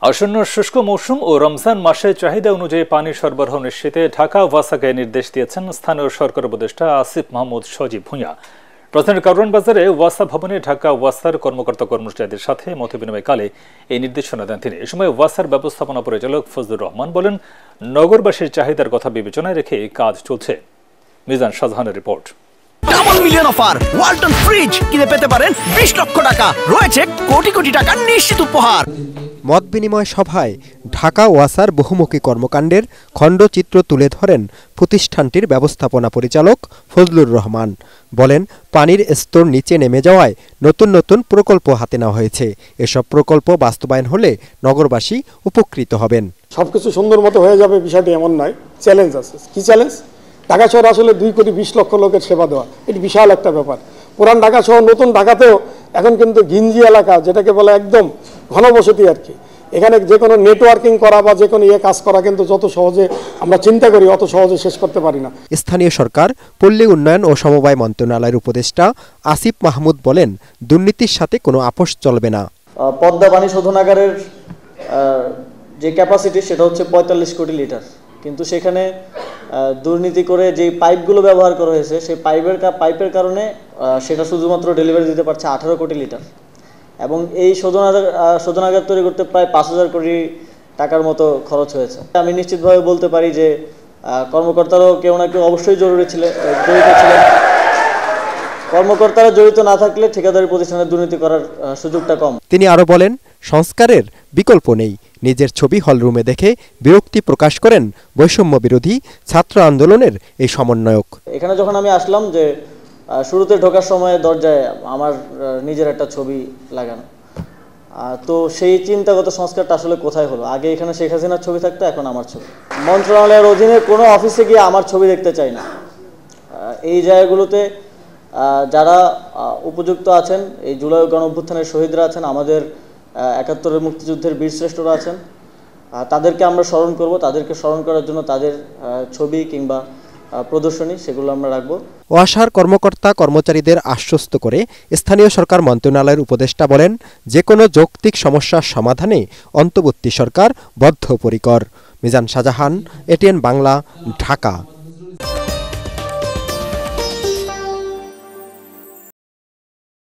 আসন্ন শুষ্ক মৌসুম ও রমজান মাসে চাহিদা অনুযায়ী পানি সরবরাহ নিশ্চিতে ঢাকা ওয়াসাকে নির্দেশ দিয়েছেন স্থানীয় সরকার উপদেষ্টা আসিফ মাহমুদ সজীব ভূঁইয়া। রাজধানীর কারওয়ান বাজারে ওয়াসা ভবনে ঢাকা ওয়াসার কর্মকর্তা কর্মচারীদের সাথে মতবিনিময়কালে এই নির্দেশনা দেন তিনি। এ সময় ওয়াসার ব্যবস্থাপনা পরিচালক ফজলুর রহমান বলেন, নগরবাসীর চাহিদার কথা বিবেচনায় রেখে কাজ চলছে। মিজান শাহজাহানের report. Double million offer Walton fridge কিনে পেতে পারেন 20 লক্ষ টাকা, রয়েছে কোটি কোটি টাকার নিশ্চিত উপহার। মত বিনিময় সভায় ঢাকা ওয়াসার বহুমুখী কর্মকাণ্ডের খণ্ডচিত্র তুলে ধরেন প্রতিষ্ঠানটির ব্যবস্থাপনা পরিচালক ফজলুর রহমান। বলেন, পানির স্তর নিচে নেমে যাওয়ায় নতুন নতুন প্রকল্প হাতে নেওয়া হয়েছে। এসব প্রকল্প বাস্তবায়ন হলে নগরবাসী উপকৃত হবেন। সবকিছু সুন্দর মতো হয়ে যাবে বিষয়টি এমন নয়, চ্যালেঞ্জ আছে। কি চ্যালেঞ্জ? ঢাকা শহর আসলে 2 কোটি 20 লক্ষ লোকের সেবা দেওয়া, এটি বিশাল একটা ব্যাপার। পুরান ঢাকা শহর নতুন ঢাকাতেও এখন কিন্তু ঘিঞ্জি এলাকা, যেটাকে বলে একদম ঘনবসতি আর কি, এখানে যে কোনো নেটওয়ার্কিং করা বা যে কোনো কাজ করা কিন্তু যত সহজে আমরা চিন্তা করি অত সহজে শেষ করতে পারি না। স্থানীয় সরকার, পল্লী উন্নয়ন ও সমবায় মন্ত্রণালয়ের উপদেষ্টা আসিফ মাহমুদ বলেন, দুর্নীতির সাথে কোনো আপোষ চলবে না। পদ্মা পানি শোধনাগারের যে ক্যাপাসিটি সেটা হচ্ছে 45 কোটি লিটার, কিন্তু সেখানে দুর্নীতি করে যে পাইপগুলো ব্যবহার করা হয়েছে সেই পাইপের কারণে সেটা শুধুমাত্র ডেলিভারি দিতে পারছে 18 কোটি লিটার, এবং এই শোধনাগার তৈরি করতে প্রায় 5000 কোটি টাকার মতো খরচ হয়েছে। আমি নিশ্চিতভাবে বলতে পারি যে কর্মকর্তারাও কেউ না কেউ অবশ্যই জড়িত ছিলেন। কর্মকর্তারা জড়িত না থাকলে ঠিকাদারি প্রতিষ্ঠানে দুর্নীতি করার সুযোগটা কম। তিনি আরো বলেন, সংস্কারের বিকল্প নেই। নিজের ছবি হলরুমে দেখে বিরক্তি প্রকাশ করেন বৈষম্য বিরোধী ছাত্র আন্দোলনের এই সমন্বয়ক। এখানে যখন আমি আসলাম, যে শুরুতে ঢোকার সময় দরজায় আমার নিজের একটা ছবি লাগানো, তো সেই চিন্তাগত সংস্কারটা আসলে কোথায় হলো? আগে এখানে শেখ হাসিনার ছবি থাকতো, এখন আমার ছবি। মন্ত্রণালয়ের অধীনে কোনো অফিসে গিয়ে আমার ছবি দেখতে চাই না। এই জায়গাগুলোতে যারা উপযুক্ত আছেন, এই জুলাই গণঅভ্যুত্থানের শহীদরা আছেন, আমাদের 71-এর মুক্তিযুদ্ধের বীরশ্রেষ্ঠরা আছেন, তাদেরকে আমরা স্মরণ করব। তাদেরকে স্মরণ করার জন্য তাদের ছবি কিংবা প্রদর্শনী সেগুলো আমরা রাখব। ওয়াসার কর্মকর্তা কর্মচারীদের আশ্বস্ত করে স্থানীয় সরকার মন্ত্রণালয়ের উপদেষ্টা বলেন, যে কোনো যৌক্তিক সমস্যার সমাধানে অন্তর্বর্তী সরকার বদ্ধপরিকর। মিজান শাহজাহান, এটিএন বাংলা, ঢাকা।